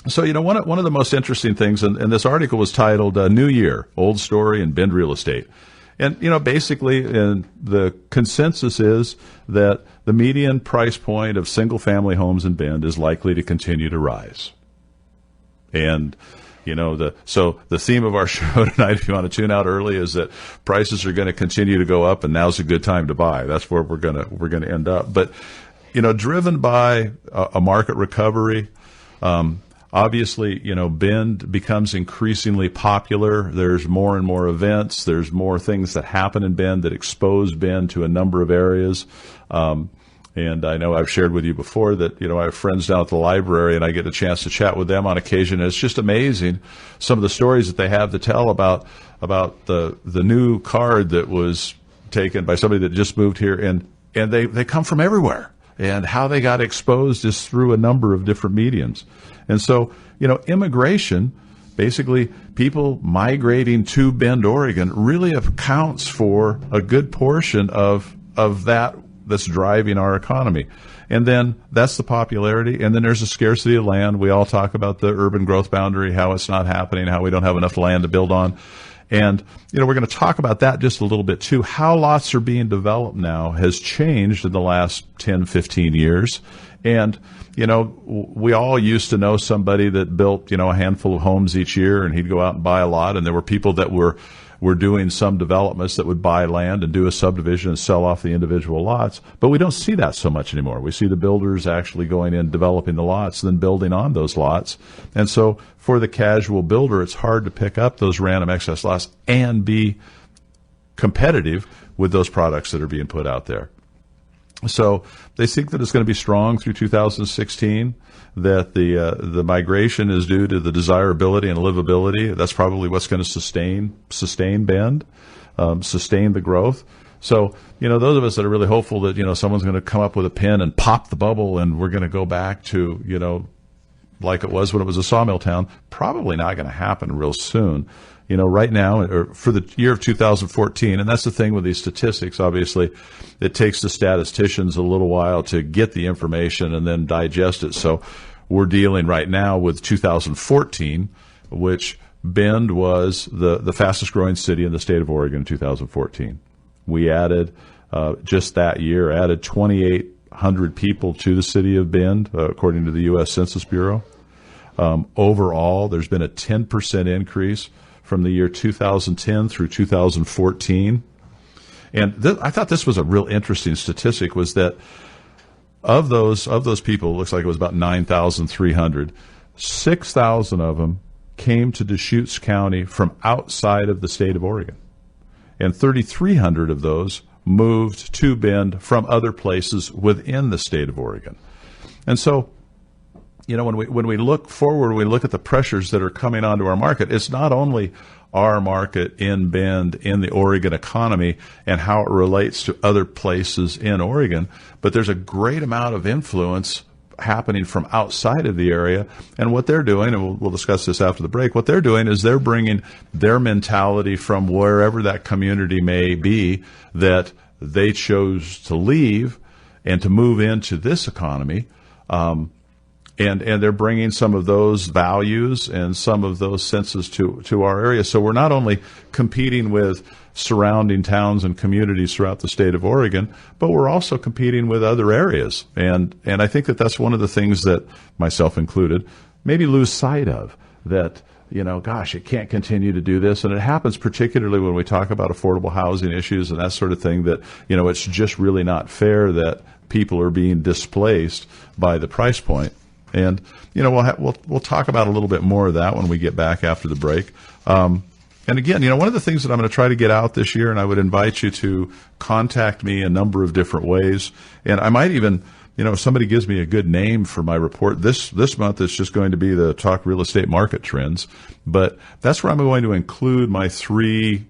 So, one of the most interesting things, and this article was titled New Year, Old Story in Bend Real Estate. And, basically the consensus is that the median price point of single-family homes in Bend is likely to continue to rise. And, so the theme of our show tonight, if you want to tune out early, is that prices are going to continue to go up, and now's a good time to buy. That's where we're going to end up. But, driven by a market recovery, obviously, Bend becomes increasingly popular. There's more and more events. There's more things that happen in Bend that expose Bend to a number of areas. And I know I've shared with you before that, I have friends down at the library, and I get a chance to chat with them on occasion. And it's just amazing some of the stories that they have to tell about the new card that was taken by somebody that just moved here. And they come from everywhere. And how they got exposed is through a number of different mediums. And so, immigration, basically people migrating to Bend, Oregon, really accounts for a good portion of that's driving our economy. And then that's the popularity. And then there's a scarcity of land. We all talk about the urban growth boundary, how it's not happening, how we don't have enough land to build on. And, we're going to talk about that just a little bit too. How lots are being developed now has changed in the last 10, 15 years. And, we all used to know somebody that built, a handful of homes each year, and he'd go out and buy a lot. And there were people that were doing some developments that would buy land and do a subdivision and sell off the individual lots. But we don't see that so much anymore. We see the builders actually going in, developing the lots, and then building on those lots. And so for the casual builder, it's hard to pick up those random excess lots and be competitive with those products that are being put out there. So they think that it's going to be strong through 2016, that the migration is due to the desirability and livability. That's probably what's going to sustain Bend, sustain the growth. So, those of us that are really hopeful that, someone's going to come up with a pen and pop the bubble and we're going to go back to, like it was when it was a sawmill town, probably not going to happen real soon. Right now, or for the year of 2014, and that's the thing with these statistics, obviously, it takes the statisticians a little while to get the information and then digest it. So we're dealing right now with 2014, which Bend was the fastest growing city in the state of Oregon in 2014. We added, just that year, 2,800 people to the city of Bend, according to the U.S. Census Bureau. Overall, there's been a 10% increase from the year 2010 through 2014. And I thought this was a real interesting statistic, was that of those people, it looks like it was about 9,300, 6,000 of them came to Deschutes County from outside of the state of Oregon. And 3,300 of those moved to Bend from other places within the state of Oregon. And so, when we look forward, we look at the pressures that are coming onto our market. It's not only our market in Bend, in the Oregon economy, and how it relates to other places in Oregon, but there's a great amount of influence happening from outside of the area. And what they're doing, and we'll discuss this after the break, what they're doing is they're bringing their mentality from wherever that community may be that they chose to leave and to move into this economy. And they're bringing some of those values and some of those senses to our area. So we're not only competing with surrounding towns and communities throughout the state of Oregon, but we're also competing with other areas. And I think that that's one of the things that, myself included, maybe lose sight of, that, gosh, it can't continue to do this. And it happens particularly when we talk about affordable housing issues and that sort of thing, that, it's just really not fair that people are being displaced by the price point. And, we'll talk about a little bit more of that when we get back after the break. And again, one of the things that I'm going to try to get out this year, and I would invite you to contact me a number of different ways. And I might even, if somebody gives me a good name for my report, this month it's just going to be the Talk Real Estate Market Trends. But that's where I'm going to include my 3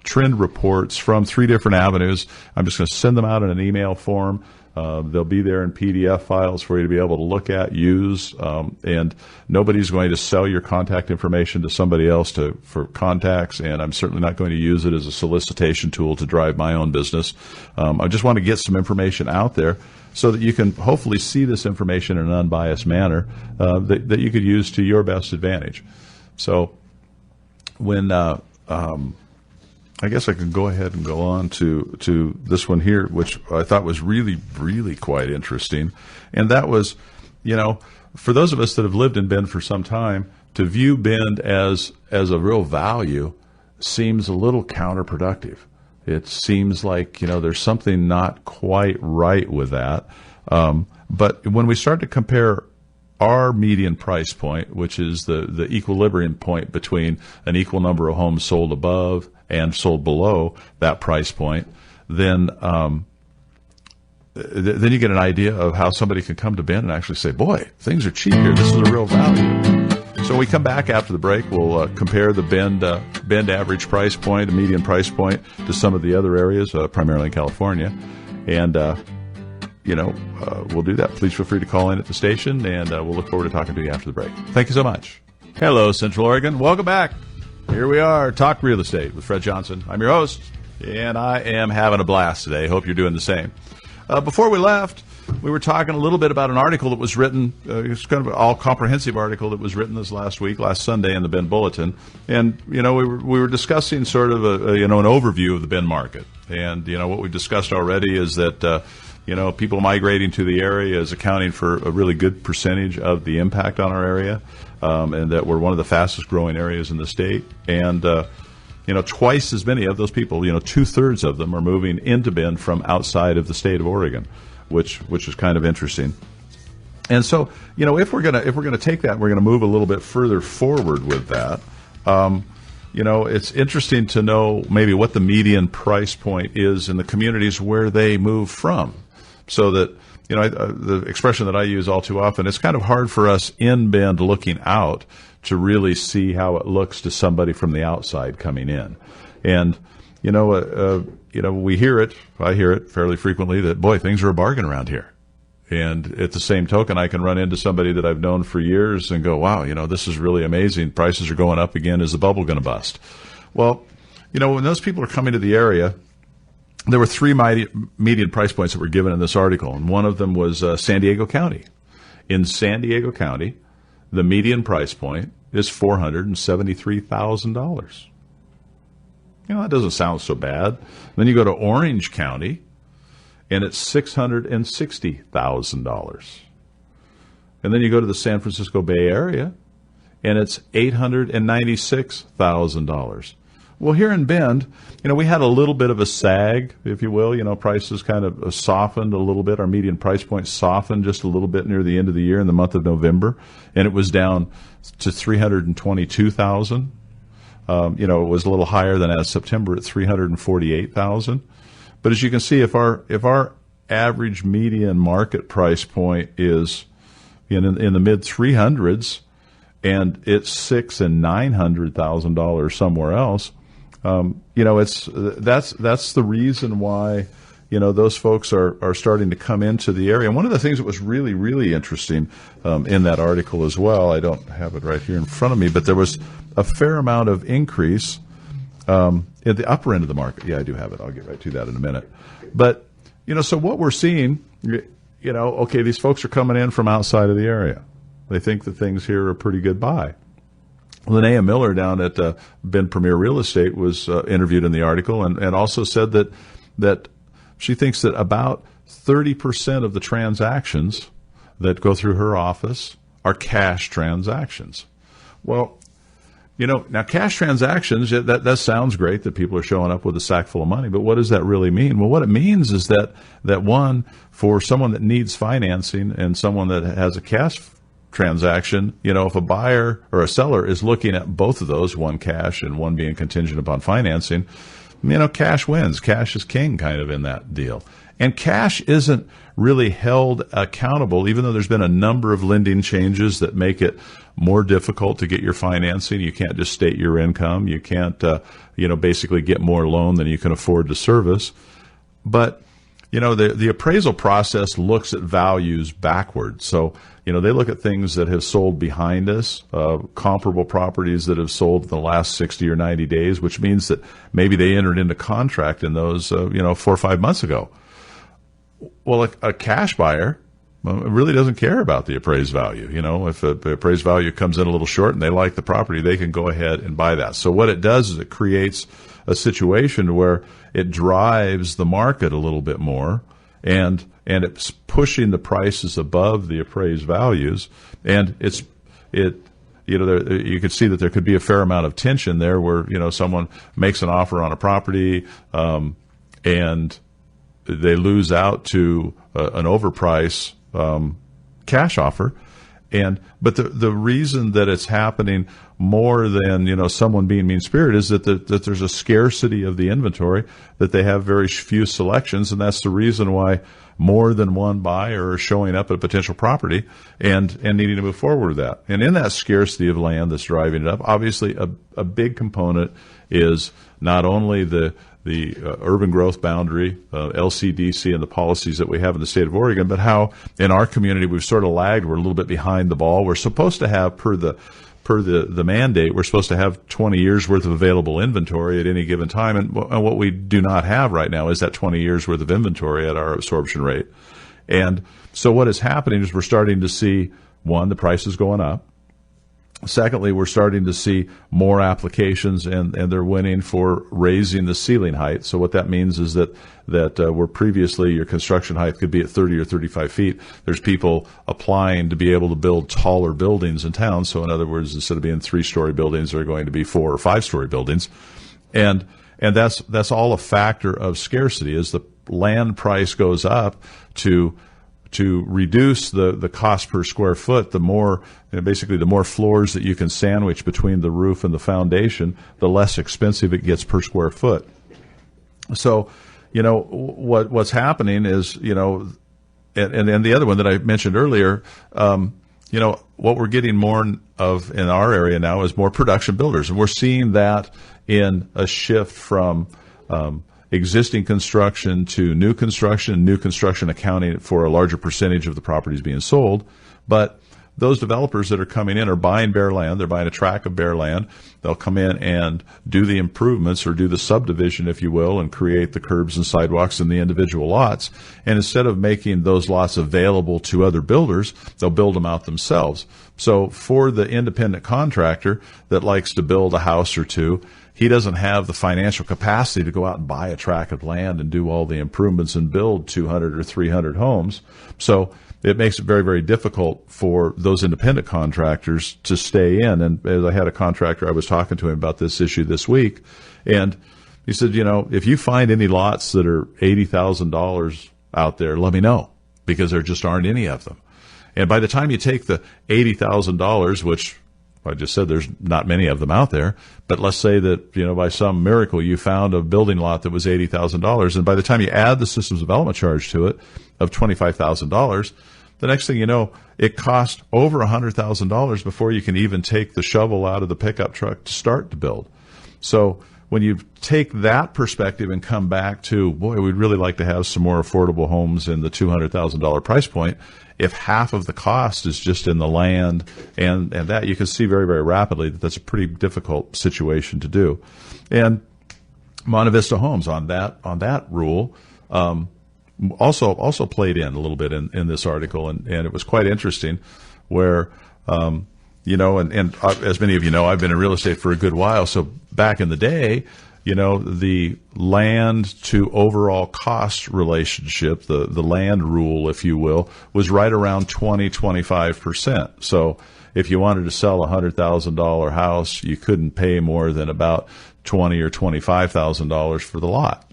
trend reports from 3 different avenues. I'm just going to send them out in an email form. They'll be there in PDF files for you to be able to look at, use, and nobody's going to sell your contact information to somebody else for contacts, and I'm certainly not going to use it as a solicitation tool to drive my own business. I just want to get some information out there so that you can hopefully see this information in an unbiased manner that you could use to your best advantage. So when I guess I can go ahead and go on to this one here, which I thought was really, really quite interesting. And that was, for those of us that have lived in Bend for some time, to view Bend as a real value seems a little counterproductive. It seems like, there's something not quite right with that. But when we start to compare our median price point, which is the equilibrium point between an equal number of homes sold above and sold below that price point, then you get an idea of how somebody can come to Bend and actually say, boy, things are cheap here. This is a real value. So when we come back after the break, we'll compare the Bend average price point, the median price point, to some of the other areas, primarily in California. And, we'll do that. Please feel free to call in at the station, and we'll look forward to talking to you after the break. Thank you so much. Hello, Central Oregon. Welcome back. Here we are, Talk Real Estate with Fred Johnson. I'm your host, and I am having a blast today. Hope you're doing the same. Before we left, we were talking a little bit about an article that was written. It's kind of an all-comprehensive article that was written this last Sunday in the Bend Bulletin. And, we were discussing sort of an overview of the Bend market. And, what we've discussed already is that, people migrating to the area is accounting for a really good percentage of the impact on our area, and that we're one of the fastest growing areas in the state. And, twice as many of those people, 2/3 of them are moving into Bend from outside of the state of Oregon, which is kind of interesting. And so, if we're gonna take that, we're gonna move a little bit further forward with that. It's interesting to know maybe what the median price point is in the communities where they move from. So that, the expression that I use all too often, it's kind of hard for us in Bend looking out to really see how it looks to somebody from the outside coming in. And, we hear it, I hear it fairly frequently, that, boy, things are a bargain around here. And at the same token, I can run into somebody that I've known for years and go, wow, this is really amazing. Prices are going up again. Is the bubble going to bust? Well, when those people are coming to the area, there were three median price points that were given in this article, and one of them was San Diego County. In San Diego County, the median price point is $473,000. That doesn't sound so bad. Then you go to Orange County, and it's $660,000. And then you go to the San Francisco Bay Area, and it's $896,000. Well, here in Bend, we had a little bit of a sag, if you will. Prices kind of softened a little bit. Our median price point softened just a little bit near the end of the year in the month of November, and it was down to $322,000. It was a little higher than as September at $348,000. But as you can see, if our average median market price point is in the mid 300s, and it's $600,000 and $900,000 somewhere else, that's the reason why those folks are starting to come into the area. And one of the things that was really, really interesting in that article as well, I don't have it right here in front of me, but there was a fair amount of increase at the upper end of the market. Yeah, I do have it. I'll get right to that in a minute. But, so what we're seeing, okay, these folks are coming in from outside of the area. They think that things here are a pretty good buy. Linnea Miller down at Bend Premier Real Estate was interviewed in the article and also said that she thinks that about 30% of the transactions that go through her office are cash transactions. Well, now cash transactions, that sounds great that people are showing up with a sack full of money, but what does that really mean? Well, what it means is that one, for someone that needs financing and someone that has a cash transaction, if a buyer or a seller is looking at both of those, one cash and one being contingent upon financing, cash wins. Cash is king kind of in that deal. And cash isn't really held accountable, even though there's been a number of lending changes that make it more difficult to get your financing. You can't just state your income. You can't, basically get more loan than you can afford to service. But the appraisal process looks at values backwards. So, they look at things that have sold behind us, comparable properties that have sold in the last 60 or 90 days, which means that maybe they entered into contract in those, 4 or 5 months ago. Well, a cash buyer really doesn't care about the appraised value. If the appraised value comes in a little short and they like the property, they can go ahead and buy that. So what it does is it creates a situation where it drives the market a little bit more, and it's pushing the prices above the appraised values, and you could see that there could be a fair amount of tension there where, someone makes an offer on a property, and they lose out to an overprice cash offer. But the reason that it's happening more than, someone being mean-spirited is that there's a scarcity of the inventory, that they have very few selections, and that's the reason why more than one buyer are showing up at a potential property and needing to move forward with that. And in that scarcity of land that's driving it up, obviously a big component is not only the urban growth boundary, LCDC, and the policies that we have in the state of Oregon, but how in our community we've sort of lagged. We're a little bit behind the ball. We're supposed to have, per the mandate, we're supposed to have 20 years worth of available inventory at any given time, and what we do not have right now is that 20 years worth of inventory at our absorption rate. And so what is happening is we're starting to see, one, the prices going up. Secondly, we're starting to see more applications, and they're winning for raising the ceiling height. So what that means is that where previously your construction height could be at 30 or 35 feet, there's people applying to be able to build taller buildings in town. So in other words, instead of being 3-story buildings, they're going to be 4 or 5-story buildings. And that's all a factor of scarcity. As the land price goes up to reduce the cost per square foot, the more, basically the more floors that you can sandwich between the roof and the foundation, the less expensive it gets per square foot. So, what's happening is, and the other one that I mentioned earlier, what we're getting more of in our area now is more production builders. And we're seeing that in a shift from, existing construction to new construction accounting for a larger percentage of the properties being sold. But those developers that are coming in are buying bare land. They're buying a tract of bare land. They'll come in and do the improvements, or do the subdivision, if you will, and create the curbs and sidewalks in the individual lots. And instead of making those lots available to other builders, they'll build them out themselves. So for the independent contractor that likes to build a house or two, he doesn't have the financial capacity to go out and buy a tract of land and do all the improvements and build 200 or 300 homes. So it makes it very, very difficult for those independent contractors to stay in. And as I had a contractor, I was talking to him about this issue this week, and he said, if you find any lots that are $80,000 out there, let me know, because there just aren't any of them. And by the time you take the $80,000, which I just said there's not many of them out there, but let's say that, by some miracle you found a building lot that was $80,000, and by the time you add the systems development charge to it of $25,000, the next thing you know, it costs over $100,000 before you can even take the shovel out of the pickup truck to start to build. So when you take that perspective and come back to, boy, we'd really like to have some more affordable homes in the $200,000 price point, if half of the cost is just in the land and that, you can see very, very rapidly that that's a pretty difficult situation to do. And Monte Vista Homes on that rule also played in a little bit in this article, and it was quite interesting where and as many of you know, I've been in real estate for a good while. So back in the day, the land to overall cost relationship, the land rule, if you will, was right around 25%. So if you wanted to sell a $100,000 house, you couldn't pay more than about $20,000 or $25,000 for the lot.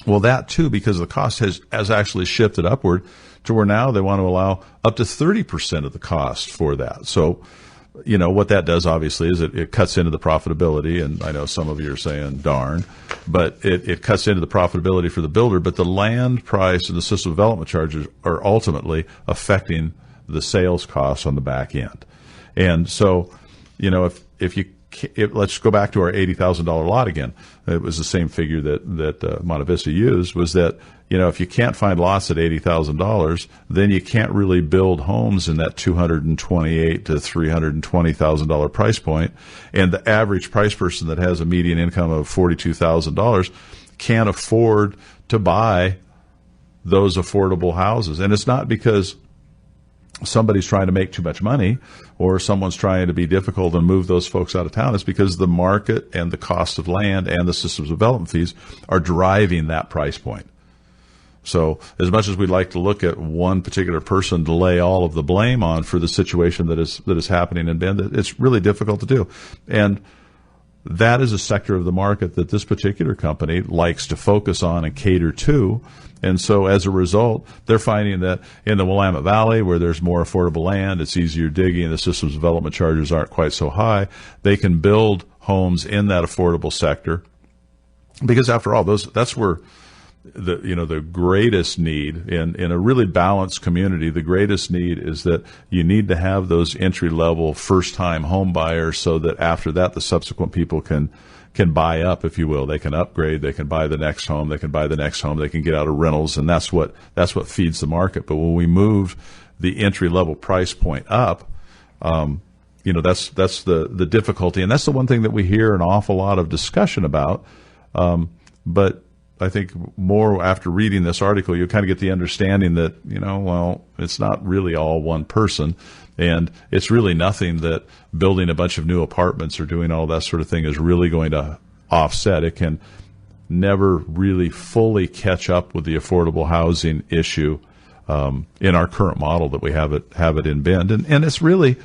Well, that too, because the cost has actually shifted upward to where now they want to allow up to 30% of the cost for that. So, what that does obviously is it cuts into the profitability, and I know some of you are saying darn, but it cuts into the profitability for the builder, but the land price and the system development charges are ultimately affecting the sales costs on the back end. And so, if you let's go back to our $80,000 lot again. It was the same figure that Monte Vista used, was that, if you can't find lots at $80,000, then you can't really build homes in that $228,000 to $320,000 price point. And the average price person that has a median income of $42,000 can't afford to buy those affordable houses. And it's not because somebody's trying to make too much money or someone's trying to be difficult and move those folks out of town. It's because the market and the cost of land and the systems development fees are driving that price point. So as much as we'd like to look at one particular person to lay all of the blame on for the situation that is happening in Bend, it's really difficult to do. And that is a sector of the market that this particular company likes to focus on and cater to. And so as a result, they're finding that in the Willamette Valley, where there's more affordable land, it's easier digging, the systems development charges aren't quite so high, they can build homes in that affordable sector. Because after all, that's where the greatest need in a really balanced community, the greatest need is that you need to have those entry-level first-time home buyers so that after that, the subsequent people can buy up, if you will. They can upgrade, they can buy the next home, they can buy the next home, they can get out of rentals, and that's what feeds the market. But when we move the entry-level price point up, that's the difficulty, and that's the one thing that we hear an awful lot of discussion about. But I think more after reading this article, you kind of get the understanding that, it's not really all one person. And it's really nothing that building a bunch of new apartments or doing all that sort of thing is really going to offset. It can never really fully catch up with the affordable housing issue in our current model that we have it in Bend. And it's really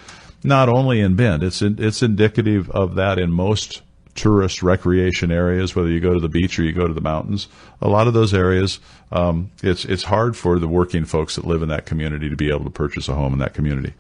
not only in Bend. It's indicative of that in most tourist recreation areas, whether you go to the beach or you go to the mountains. A lot of those areas, it's hard for the working folks that live in that community to be able to purchase a home in that community.